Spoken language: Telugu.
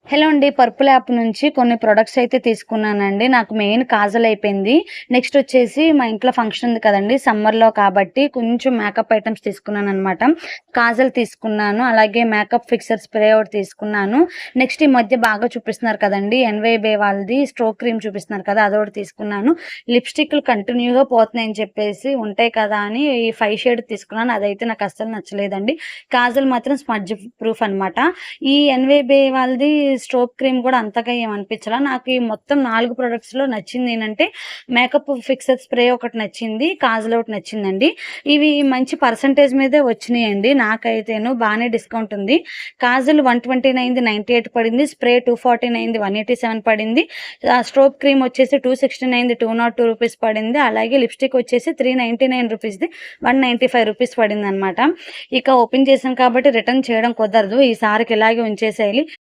హలో అండి. పర్పుల్ యాప్ నుంచి కొన్ని ప్రొడక్ట్స్ అయితే తీసుకున్నానండి. నాకు మెయిన్ కాజల్ అయిపోయింది. నెక్స్ట్ వచ్చేసి మా ఇంట్లో ఫంక్షన్ ఉంది కదండీ! సమ్మర్‌లో కాబట్టి కొంచెం మేకప్ ఐటెమ్స్ తీసుకున్నాననమాట. కాజల్ తీసుకున్నాను. అలాగే మేకప్ ఫిక్సర్ స్ప్రే ఒకటి తీసుకున్నాను. నెక్స్ట్ ఈ మధ్య బాగా చూపిస్తున్నారు కదండీ! ఎన్‌వైబే వాళ్ళది స్ట్రోక్ క్రీమ్ చూపిస్తున్నారు కదా! అదొకటి తీసుకున్నాను. లిప్‌స్టిక్‌లు కంటిన్యూ‌గా పోతున్నాయని చెప్పేసి ఉంటాయి కదా అని ఈ 5 షేడ్ తీసుకున్నాను. అదైతే నాకు అస్సలు నచ్చలేదండి. కాజల్ మాత్రం స్మడ్జ్ ప్రూఫ్ అనమాట. ఈ ఎన్‌వైబే వాళ్ళది స్ట్రోక్ క్రీమ్ కూడా అంతగా ఏమి అనిపించలా. నాకు ఈ మొత్తం 4 ప్రొడక్ట్స్‌లో నచ్చిందేంటంటే మేకప్ ఫిక్సర్ స్ప్రే ఒకటి నచ్చింది. కాజల్ ఒకటి నచ్చిందండి. ఇవి మంచి పర్సెంటేజ్ మీదే వచ్చినాయండి. నాకైతేను బానే డిస్కౌంట్ ఉంది. కాజల్ 129ది 98 పడింది. స్ప్రే 249ది 187 పడింది. స్ట్రోక్ క్రీమ్ వచ్చేసి 269ది 202 రూపీస్ పడింది. అలాగే లిప్‌స్టిక్ వచ్చేసి 399 రూపీస్‌ది 195 రూపీస్ పడిందనమాట. ఇక ఓపెన్ చేశాను కాబట్టి రిటర్న్ చేయడం కుదరదు. ఈసారికి ఇలాగే ఉంచేసేయాలి.